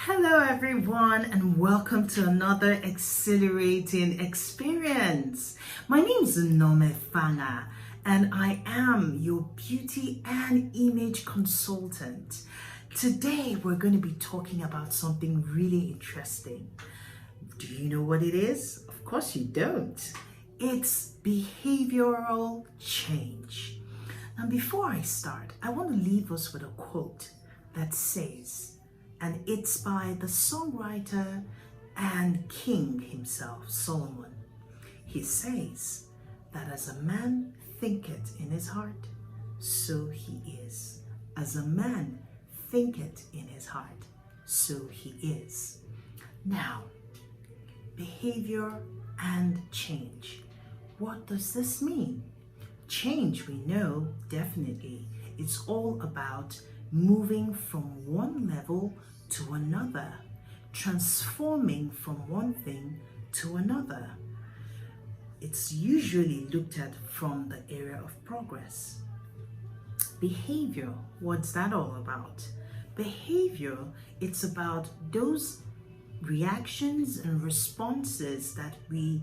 Hello everyone and welcome to another exhilarating experience. My name is Nneoma Effanga and I am your beauty and image consultant. Today we're going to be talking about something really interesting. Do you know what it is? Of course you don't. It's behavioral change. Now before I start, I want to leave us with a quote that says, and it's by the songwriter and king himself, Solomon. He says that as a man thinketh in his heart, so he is. As a man thinketh in his heart, so he is. Now, behavior and change. What does this mean? Change, we know, definitely, it's all about moving from one level to another, transforming from one thing to another. It's usually looked at from the area of progress. Behavior, what's that all about? Behavior, it's about those reactions and responses that we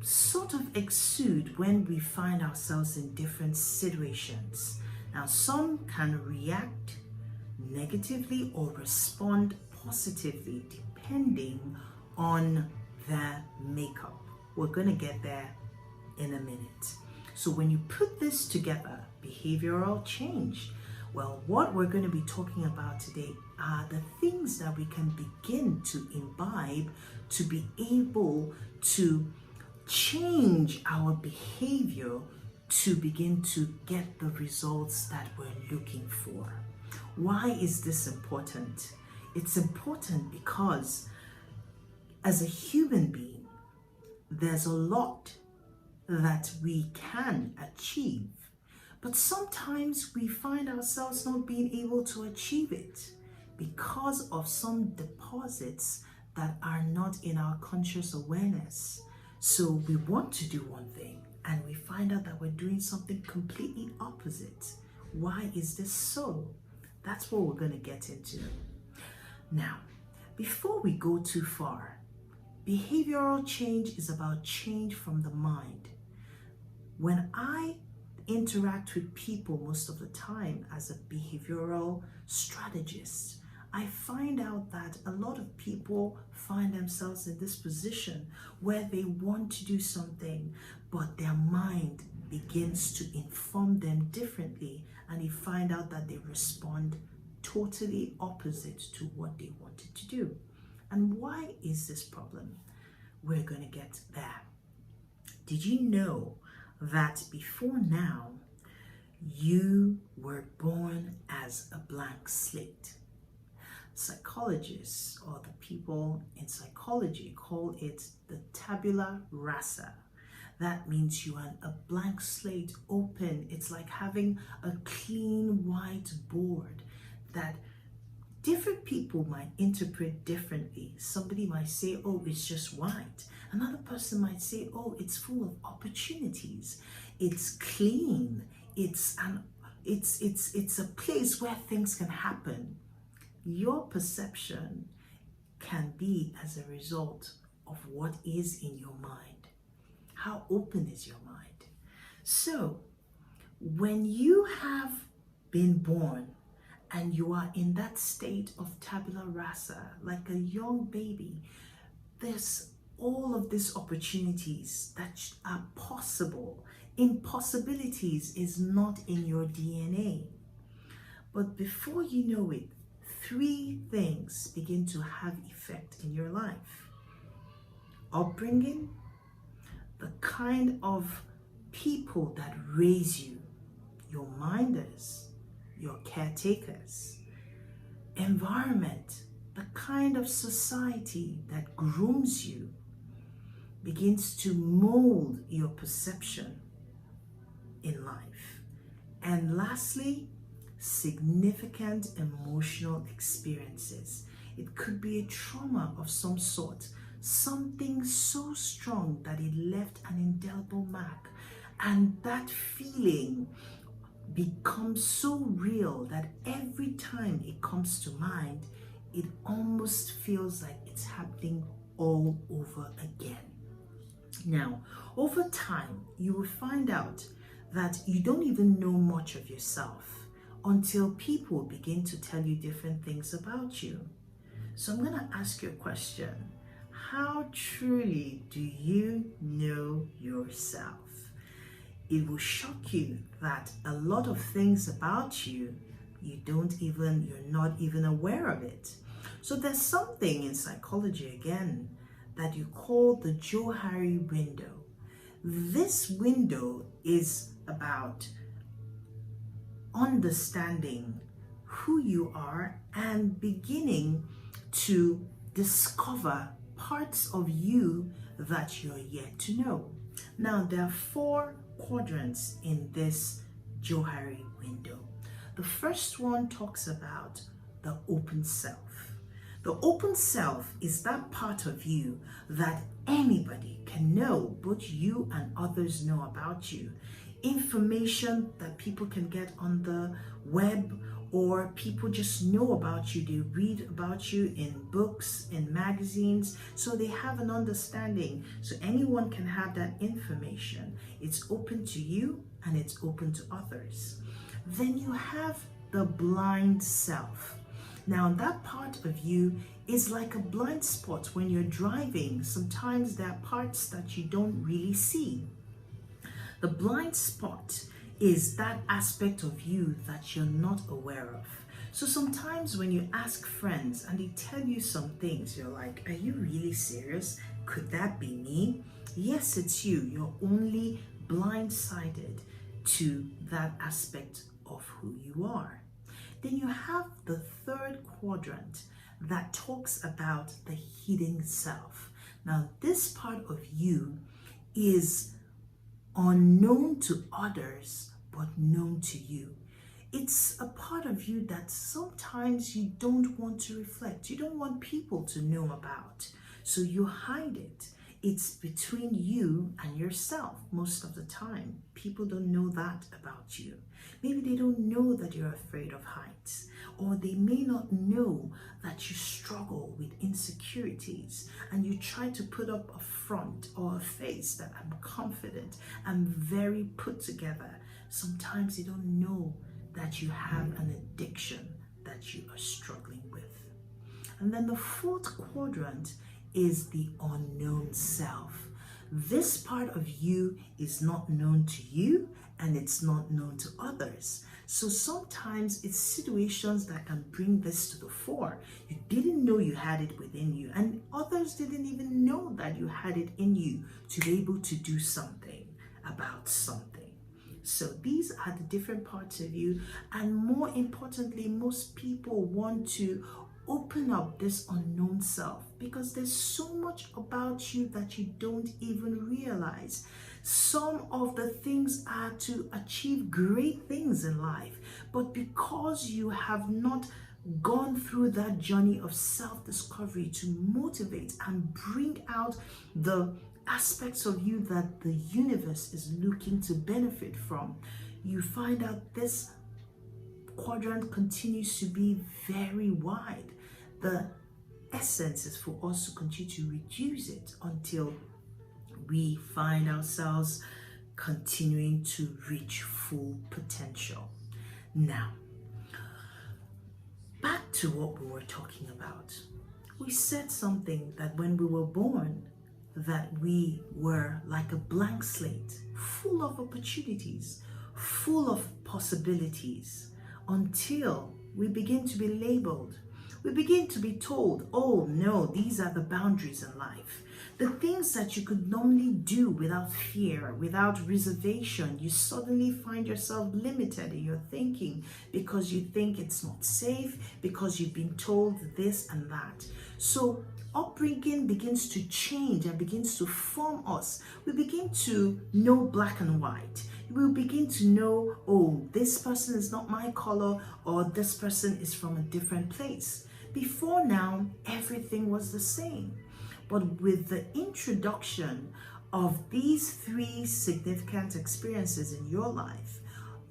sort of exude when we find ourselves in different situations. Now, some can react negatively or respond positively depending on their makeup. We're going to get there in a minute. So when you put this together, behavioral change, well, what we're going to be talking about today are the things that we can begin to imbibe to be able to change our behavior to begin to get the results that we're looking for. Why is this important? It's important because as a human being, there's a lot that we can achieve, but sometimes we find ourselves not being able to achieve it because of some deposits that are not in our conscious awareness. So we want to do one thing, and we find out that we're doing something completely opposite. Why is this so? That's what we're going to get into. Now, before we go too far, behavioral change is about change from the mind. When I interact with people most of the time as a behavioral strategist, I find out that a lot of people find themselves in this position where they want to do something, but their mind begins to inform them differently, and you find out that they respond totally opposite to what they wanted to do. And why is this problem? We're going to get there. Did you know that before now, you were born as a blank slate? Psychologists, or the people in psychology, call it the tabula rasa. That means you are a blank slate, open. It's like having a clean white board that different people might interpret differently. Somebody might say, oh, it's just white. Another person might say, oh, it's full of opportunities. It's clean. It's a place where things can happen. Your perception can be as a result of what is in your mind. How open is your mind? So, when you have been born and you are in that state of tabula rasa, like a young baby, there's all of these opportunities that are possible. Impossibilities is not in your DNA. But before you know it, three things begin to have effect in your life. Upbringing, the kind of people that raise you, your minders, your caretakers. Environment, the kind of society that grooms you, begins to mold your perception in life. And lastly, significant emotional experiences. It could be a trauma of some sort, something so strong that it left an indelible mark, and that feeling becomes so real that every time it comes to mind, it almost feels like it's happening all over again. Now, over time, you will find out that you don't even know much of yourself until people begin to tell you different things about you. So I'm going to ask you a question. How truly do you know yourself? It will shock you that a lot of things about you, you're not even aware of it. So there's something in psychology again that you call the Johari window. This window is about understanding who you are and beginning to discover parts of you that you're yet to know. Now, there are 4 quadrants in this Johari window. The first one talks about the open self. The open self is that part of you that anybody can know, both you and others know about you. Information that people can get on the web, or people just know about you. They read about you in books, in magazines, so they have an understanding. So anyone can have that information. It's open to you and it's open to others. Then you have the blind self. Now, that part of you is like a blind spot when you're driving. Sometimes there are parts that you don't really see. The blind spot is that aspect of you that you're not aware of. So sometimes when you ask friends and they tell you some things, you're like, are you really serious? Could that be me? Yes, it's you. You're only blindsided to that aspect of who you are. Then you have the 3rd quadrant that talks about the hidden self. Now, this part of you is unknown to others, but known to you. It's a part of you that sometimes you don't want to reflect. You don't want people to know about. So you hide it. It's between you and yourself most of the time. People don't know that about you. Maybe they don't know that you're afraid of heights, or they may not know that you struggle with insecurities and you try to put up a front or a face that I'm confident, I'm very put together. Sometimes they don't know that you have an addiction that you are struggling with. And then the 4th quadrant is the unknown self. This part of you is not known to you and it's not known to others. So sometimes it's situations that can bring this to the fore. You didn't know you had it within you, and others didn't even know that you had it in you to be able to do something about something. So these are the different parts of you, and more importantly, most people want to open up this unknown self because there's so much about you that you don't even realize. Some of the things are to achieve great things in life, but because you have not gone through that journey of self-discovery to motivate and bring out the aspects of you that the universe is looking to benefit from, you find out this quadrant continues to be very wide. The essence is for us to continue to reduce it until we find ourselves continuing to reach full potential. Now, back to what we were talking about. We said something that when we were born, that we were like a blank slate, full of opportunities, full of possibilities, until we begin to be labeled. We begin to be told, oh no, these are the boundaries in life. The things that you could normally do without fear, without reservation, you suddenly find yourself limited in your thinking because you think it's not safe, because you've been told this and that. So upbringing begins to change and begins to form us. We begin to know black and white. We'll begin to know, oh, this person is not my color, or this person is from a different place. Before now, everything was the same. But with the introduction of these 3 significant experiences in your life,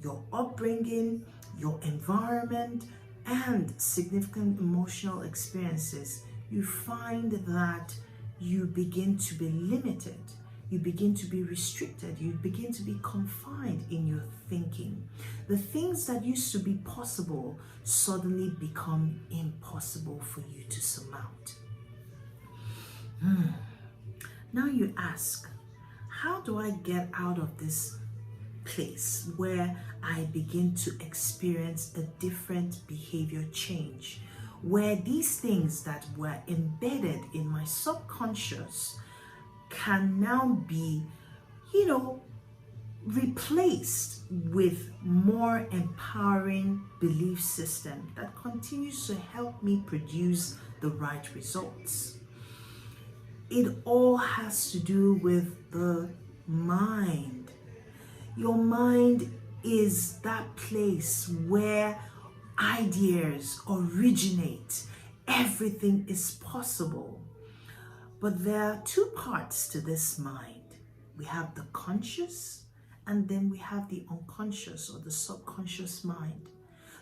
your upbringing, your environment, and significant emotional experiences, you find that you begin to be limited, you begin to be restricted, you begin to be confined in your thinking. The things that used to be possible suddenly become impossible for you to surmount. Now you ask, how do I get out of this place where I begin to experience a different behavior change, where these things that were embedded in my subconscious can now be, replaced with more empowering belief system that continues to help me produce the right results? It all has to do with the mind. Your mind is that place where ideas originate. Everything is possible. But there are two parts to this mind. We have the conscious, and then we have the unconscious or the subconscious mind.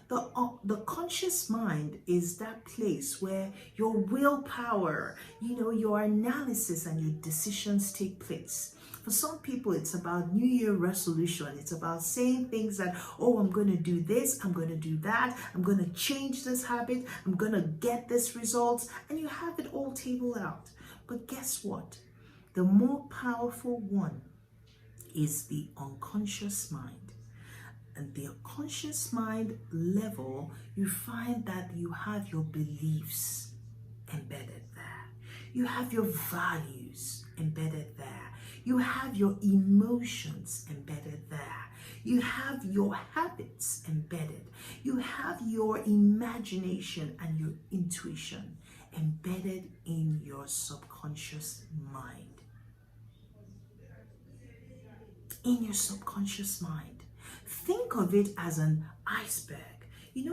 The conscious mind is that place where your willpower, your analysis and your decisions take place. For some people, it's about New Year resolution. It's about saying things that, I'm going to do this, I'm going to do that, I'm going to change this habit, I'm going to get this results, and you have it all tabled out. But guess what? The more powerful one is the unconscious mind. And the unconscious mind level, you find that you have your beliefs embedded there. You have your values embedded there. You have your emotions embedded there. You have your habits embedded. You have your imagination and your intuition embedded in your subconscious mind. In your subconscious mind. Think of it as an iceberg.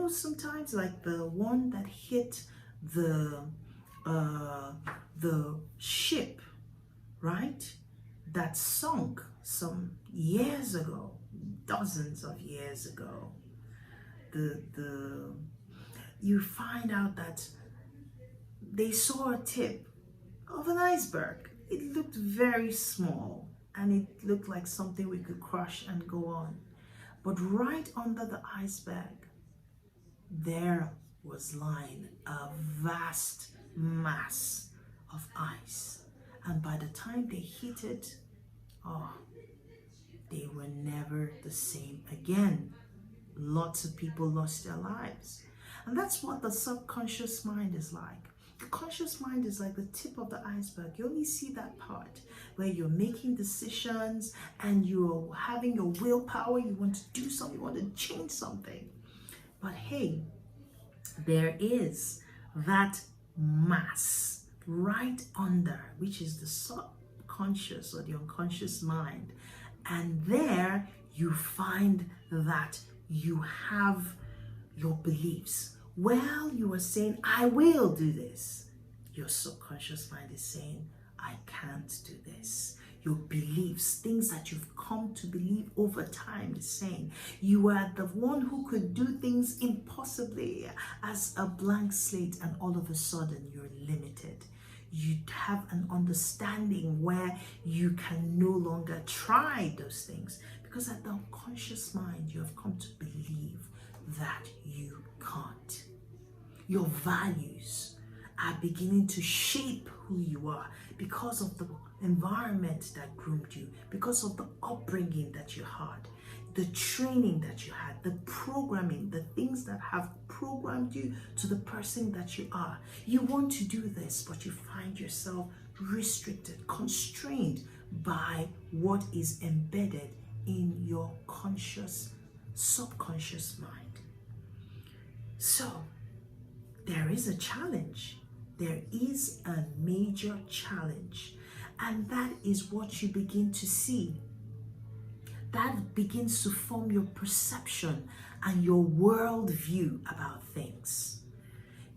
Sometimes like the one that hit the ship, right? That sunk some years ago, dozens of years ago. You find out that they saw a tip of an iceberg. It looked very small and it looked like something we could crush and go on. But right under the iceberg, there was lying a vast mass of ice. And by the time they hit it, they were never the same again. Lots of people lost their lives. And that's what the subconscious mind is like. The conscious mind is like the tip of the iceberg. You only see that part where you're making decisions and you're having your willpower. You want to do something, you want to change something. But hey, there is that mass right under, which is the subconscious or the unconscious mind. And there you find that you have your beliefs. Well, you are saying, I will do this. Your subconscious mind is saying, I can't do this. Your beliefs, things that you've come to believe over time, is saying, you are the one who could do things impossibly as a blank slate, and all of a sudden you're limited. You have an understanding where you can no longer try those things because at the unconscious mind, you have come to believe that you can't. Your values are beginning to shape who you are because of the environment that groomed you, because of the upbringing that you had, the training that you had, the programming, the things that have programmed you to the person that you are. You want to do this, but you find yourself restricted, constrained by what is embedded in your subconscious mind. So, there is a challenge. There is a major challenge. And that is what you begin to see. That begins to form your perception and your worldview about things.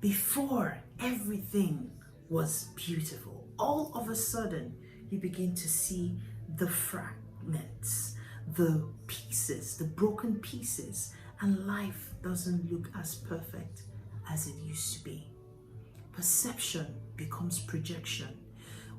Before, everything was beautiful. All of a sudden, you begin to see the fragments, the pieces, the broken pieces, and life doesn't look as perfect as it used to be. Perception becomes projection.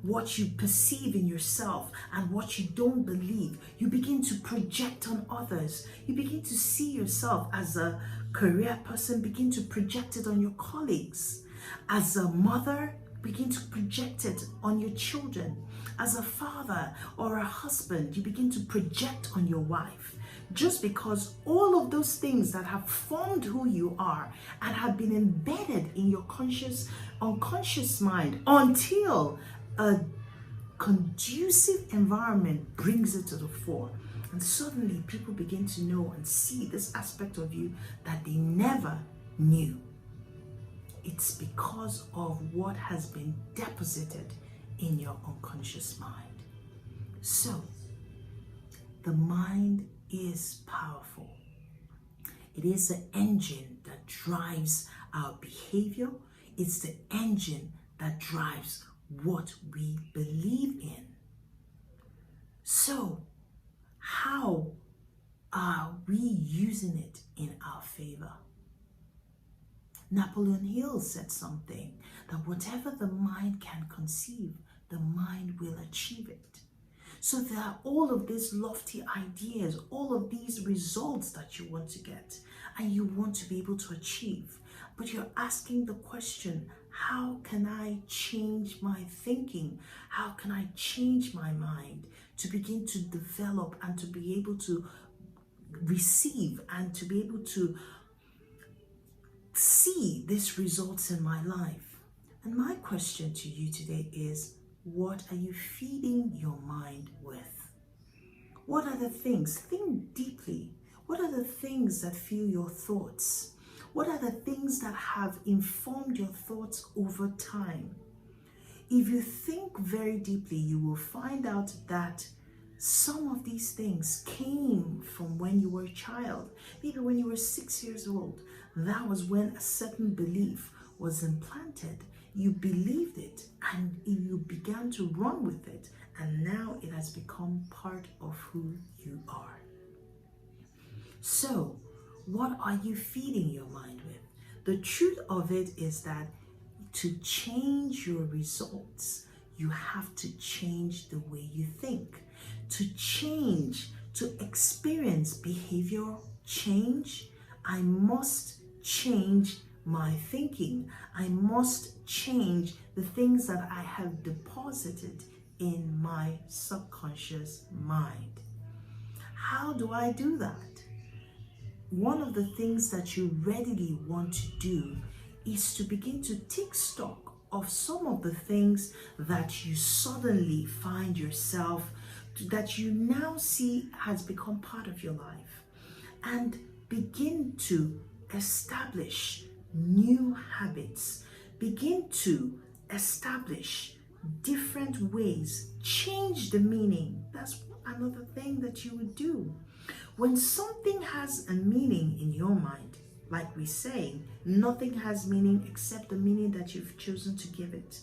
What you perceive in yourself and what you don't believe, you begin to project on others. You begin to see yourself as a career person, begin to project it on your colleagues. As a mother, begin to project it on your children. As a father or a husband, you begin to project on your wife. Just because all of those things that have formed who you are and have been embedded in your unconscious mind until a conducive environment brings it to the fore. And suddenly people begin to know and see this aspect of you that they never knew. It's because of what has been deposited in your unconscious mind. So, the mind is powerful. It is the engine that drives our behavior. It's the engine that drives what we believe in. So, how are we using it in our favor? Napoleon Hill said something, that whatever the mind can conceive, the mind will achieve it. So there are all of these lofty ideas, all of these results that you want to get and you want to be able to achieve. But you're asking the question, how can I change my thinking? How can I change my mind to begin to develop and to be able to receive and to be able to see these results in my life? And my question to you today is, what are you feeding your mind with? What are the things? Think deeply. What are the things that fuel your thoughts? What are the things that have informed your thoughts over time? If you think very deeply, you will find out that some of these things came from when you were a child. Maybe when you were 6 years old, that was when a certain belief was implanted. You believed it and you began to run with it, and now it has become part of who you are. So, what are you feeding your mind with? The truth of it is that to change your results, you have to change the way you think. To experience behavioral change, I must change my thinking. I must change the things that I have deposited in my subconscious mind. How do I do that? One of the things that you readily want to do is to begin to take stock of some of the things that you suddenly find yourself, that you now see has become part of your life, and begin to establish new habits, begin to establish different ways, change the meaning. That's another thing that you would do. When something has a meaning in your mind, like we say, nothing has meaning except the meaning that you've chosen to give it.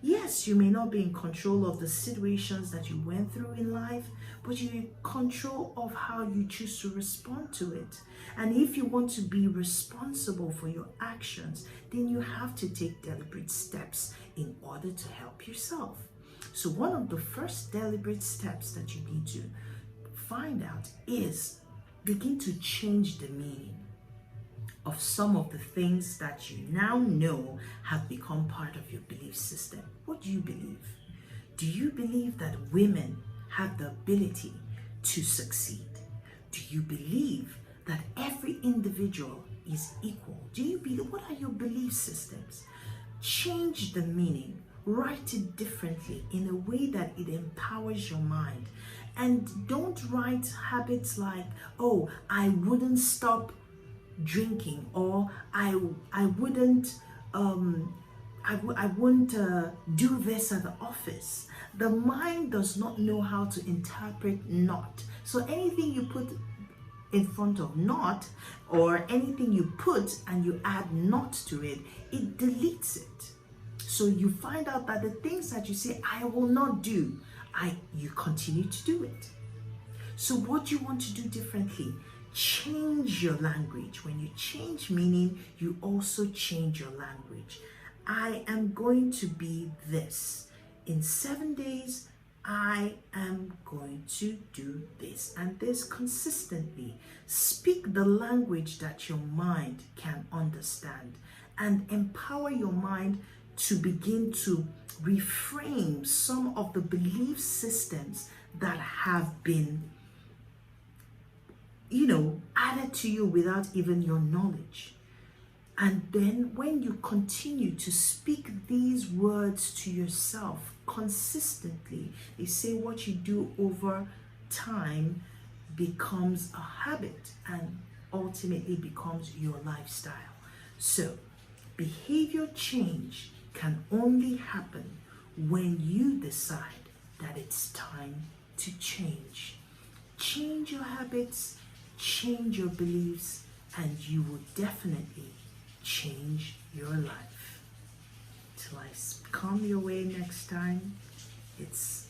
Yes, you may not be in control of the situations that you went through in life, but you're in control of how you choose to respond to it. And if you want to be responsible for your actions, then you have to take deliberate steps in order to help yourself. So one of the first deliberate steps that you need to find out is begin to change the meaning of some of the things that you now know have become part of your belief system. What do you believe? Do you believe that women have the ability to succeed? Do you believe that every individual is equal? Do you believe? What are your belief systems? Change the meaning. Write it differently in a way that it empowers your mind. And don't write habits like, oh, I wouldn't stop drinking, or I wouldn't do this at the office. The mind does not know how to interpret not. So anything you put in front of not, or anything you put and you add not to it, it deletes it. So you find out that the things that you say, I will not do, you continue to do it. So what you want to do differently, change your language. When you change meaning, you also change your language. I am going to be this. In 7 days, I am going to do this and this consistently. Speak the language that your mind can understand and empower your mind to begin to reframe some of the belief systems that have been, added to you without even your knowledge. And then when you continue to speak these words to yourself consistently, they say what you do over time becomes a habit and ultimately becomes your lifestyle. So behavior change can only happen when you decide that it's time to change. Change your habits, change your beliefs, and you will definitely change your life. Till I come your way next time, it's